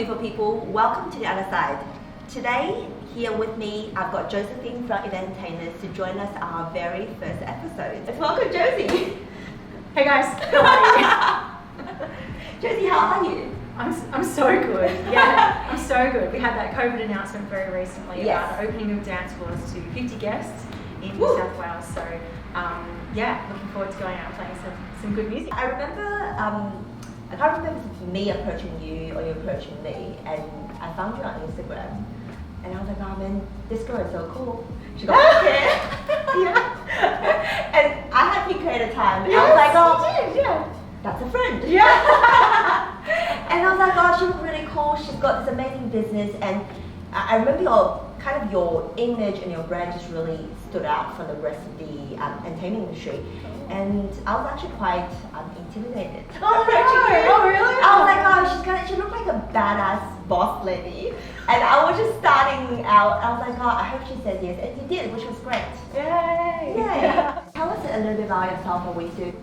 beautiful people, welcome to the other side. Today, here with me, I've got Josephine from Entertainers to join us on our very first episode. Welcome, Josie. Hey guys, how are you? Josie, how are you? I'm so good. Yeah, I'm so good. We had that COVID announcement very recently about the opening of dance floors to 50 guests in New South Wales. So yeah, looking forward to going out and playing some good music. I remember, I can't remember if it's me approaching you or you approaching me, and I found you on Instagram, and I was like, oh man, this girl is so cool. She got my hair. Yeah. And I had to create a time, and I was like, oh, yeah. That's a friend. Yeah. And I was like, oh, she looks really cool. She's got this amazing business, and I remember your image and your brand just really stood out from the rest of the entertainment industry. And I was actually quite intimidated. Oh, really? I was like, oh, she looked like a badass boss lady. And I was just starting out. I was like, oh, I hope she says yes. And she did, which was great. Yay! Yeah. Tell us a little bit about yourself and what you do.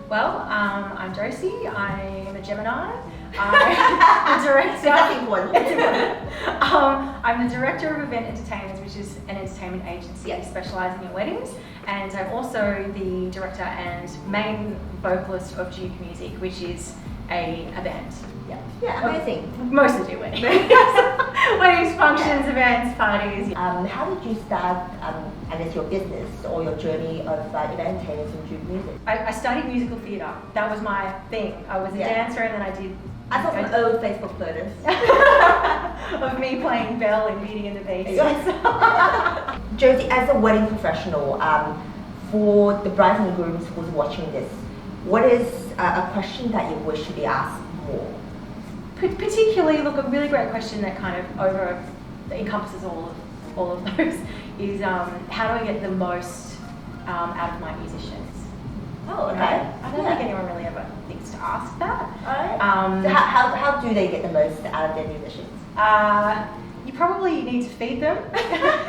Well, I'm Josie. I'm a Gemini. I'm the director. That's important. I'm the director of Event Entertainers, which is an entertainment agency specialising in weddings, and I'm also the director and main vocalist of Duke Music, which is a band. Yeah, amazing. Mostly do weddings. Weddings, functions, events, parties. How did you start, I guess, your business or your journey of Event Entertainers and Duke Music? I studied musical theatre. That was my thing. I was a dancer, and then I saw some old Facebook photos of me playing Belle in Beauty and the Beast. Yes. Josie, as a wedding professional, for the brides and grooms who's watching this, what is a question that you wish to be asked more? Particularly, look, a really great question that kind of encompasses all of those is how do I get the most out of my musicians? Oh, okay. I don't think anyone really ever thinks to ask that. Alright. So how do they get the most out of their musicians? You probably need to feed them.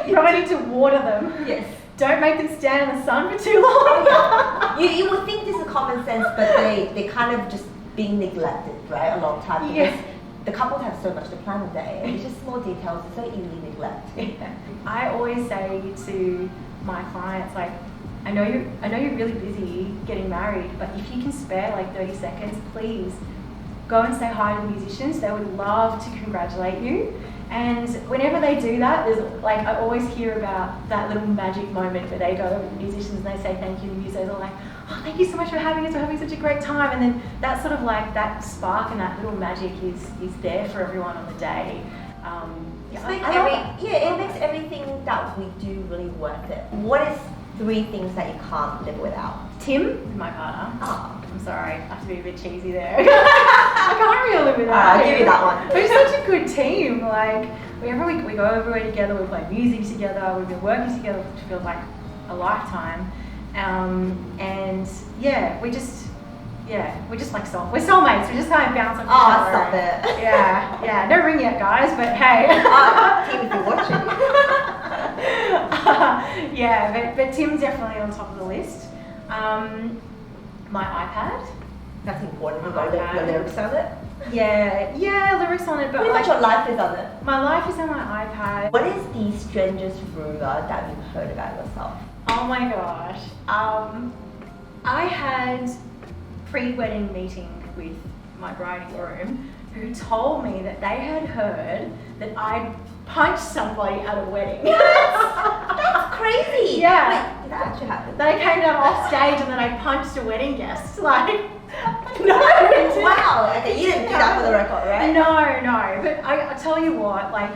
You probably need to water them. Yes. Don't make them stand in the sun for too long. You would think this is common sense, but they kind of just being neglected, right, a long time, because the couples have so much to plan a day, and it's just small details, it's so easily neglected. Yeah. I always say to my clients, like, I know you're really busy getting married, but if you can spare like 30 seconds, please go and say hi to the musicians. They would love to congratulate you. And whenever they do that, there's like, I always hear about that little magic moment where they go to the musicians and they say thank you, and the musicians are like, oh, thank you so much for having us, we're having such a great time. And then that sort of like, that spark and that little magic is there for everyone on the day. It makes everything that we do really worth it. What is 3 things that you can't live without? Tim, my partner. Oh. I'm sorry, I have to be a bit cheesy there. I can't really live without him. I'll give you that one. We're such a good team. Like, we go everywhere together, we play music together, we've been working together, which feels like a lifetime. And yeah, we're just like we're soulmates. We just kind of bounce off each other. Oh, stop it. Yeah. No ring yet, guys, but hey. Tim, if you're watching. But Tim's definitely on top of the list. My iPad. That's important. You've got the lyrics on it. Yeah, lyrics on it. But pretty much your life is on it. My life is on my iPad. What is the strangest rumor that you've heard about yourself? Oh my gosh. I had pre-wedding meeting with my bride and groom who told me that they had heard that I'd punched somebody at a wedding. That's crazy. Yeah. Wait, did that actually happen? They came down off stage and then I punched a wedding guest. Like, no. Wow. Okay, you didn't do that for the record, right? No. But I tell you what, like,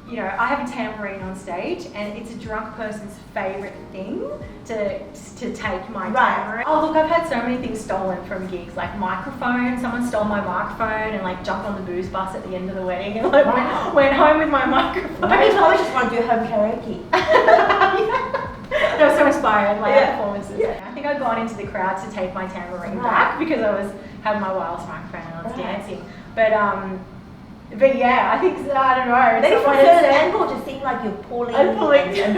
you know, I have a tambourine on stage, and it's a drunk person's favourite thing to take my tambourine. Oh look, I've had so many things stolen from gigs, like microphone. Someone stole my microphone and like jumped on the booze bus at the end of the wedding and like went home with my microphone. Maybe probably just want to do home karaoke. They were so inspired by our performances. Yeah. I think I'd gone into the crowd to take my tambourine back because I was having my wireless microphone and I was dancing. But yeah, I think, I don't know. Maybe from a certain angle, just seem like you're pulling and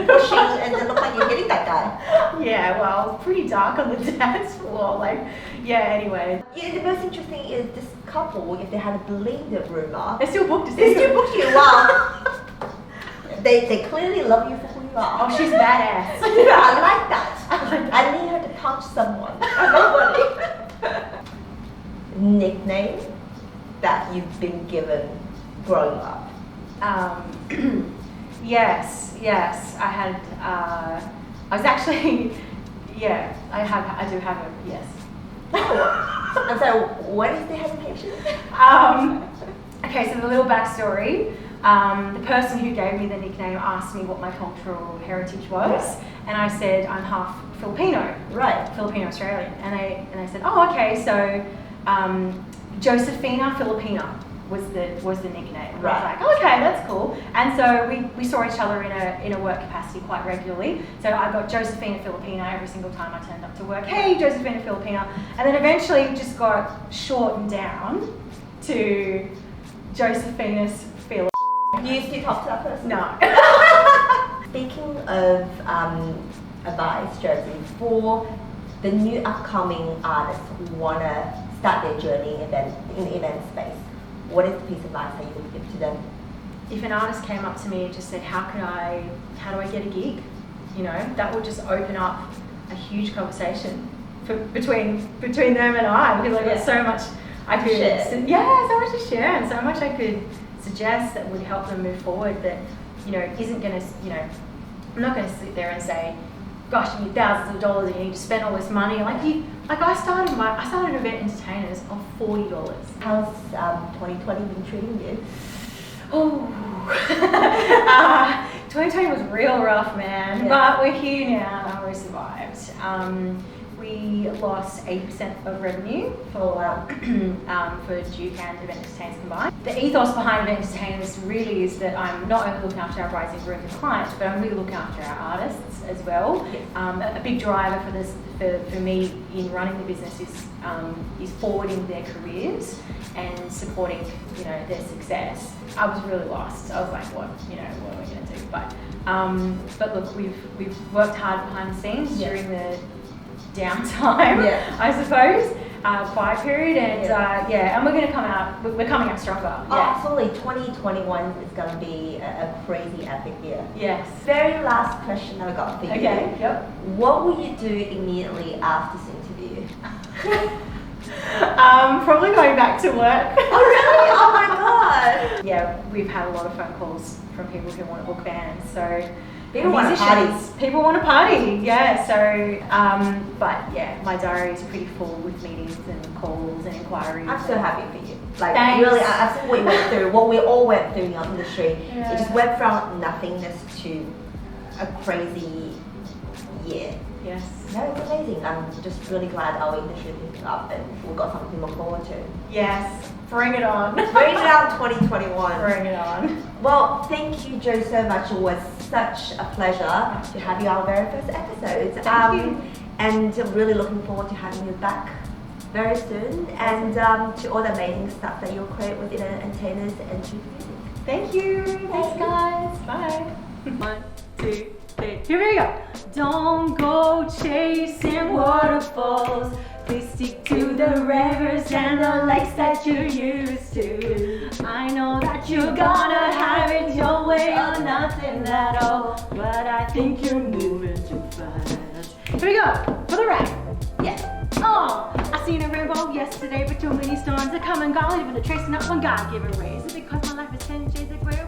pushing, and it look like you're hitting that guy. Yeah, well, it's pretty dark on the dance floor. Like, yeah, anyway. Yeah, the most interesting is this couple, if they had believed the rumor, They still booked us. they still booked you. Wow. They clearly love you for who you are. Oh, she's badass. Yeah, I like that. I need her to punch someone. Nobody. Nickname that you've been given growing up. Yes. I had. I was actually. Yeah, I do have a yes. And so, what is the hesitation? Okay, so the little backstory. The person who gave me the nickname asked me what my cultural heritage was, and I said I'm half Filipino, Right. Filipino Australian, and they said, oh, okay, so Josephine Filipina was the nickname. And Right. I was like, oh, okay, that's cool. And so we saw each other in a work capacity quite regularly. So I got Josephine Filipina every single time I turned up to work. Hey, Josephine Filipina, and then eventually it just got shortened down to Josephinus Phil. Do you still talk to that person? No. Speaking of advice, Josie, for the new upcoming artists who want to start their journey in the event space, what is the piece of advice that you would give to them? If an artist came up to me and just said, how do I get a gig? You know, that would just open up a huge conversation between them and I, because I've got so much I could so much to share and so much I could suggest that would help them move forward, that, you know, isn't going to, you know, I'm not going to sit there and say, gosh, you need thousands of dollars and you need to spend all this money. I started event entertainers on $40. How's 2020 been treating you? Oh, 2020 was real rough, man. Yeah. But we're here now. We survived. We lost 80% of revenue for Duke and event entertainers combined. The ethos behind event entertainers really is that I'm not only looking after our rising group of clients, but I'm really looking after our artists as well. A big driver for this, for me in running the business is forwarding their careers and supporting, you know, their success. I was really lost. I was like, what are we going to do? But look, we've worked hard behind the scenes during the downtime, I suppose, quiet period, and and we're going to come out. We're coming out stronger. Oh, absolutely. 2021 is going to be a crazy epic year. Yes. Very last question I've got for you. Okay. Yep. What will you do immediately after this interview? Probably going back to work. Oh really? Oh my god. Yeah, we've had a lot of phone calls from people who want to book bands. So people want to party. People want to party. Yeah. So, but yeah, my diary is pretty full with meetings and calls and inquiries. I'm so happy for you. Like, thanks. really, I've seen what you went through, what we all went through in our industry. Yeah. It just went from nothingness to a crazy year. Yes. No, it's amazing. I'm just really glad our industry is picking up and we've got something to look forward to. Yes. Bring it on. Bring it on 2021. Bring it on. Well, thank you, Jo, so much. It was such a pleasure to have you on our very first episode. Thank you. And I'm really looking forward to having you back very soon, and to all the amazing stuff that you'll create within entertainers and Duke Music. Thank you. Thanks, guys. Bye. 1, 2, 3. Here we go. Don't go chasing waterfalls. Please stick to the rivers and the lakes that you're used to. I know that you're gonna have it your way or nothing at all, but I think you're moving too fast. Here we go. For the rap. Yes. Oh, I seen a rainbow yesterday, but too many storms are coming, gone. Even the tracing up one God give a raise. Because my life is 10 shades of gray.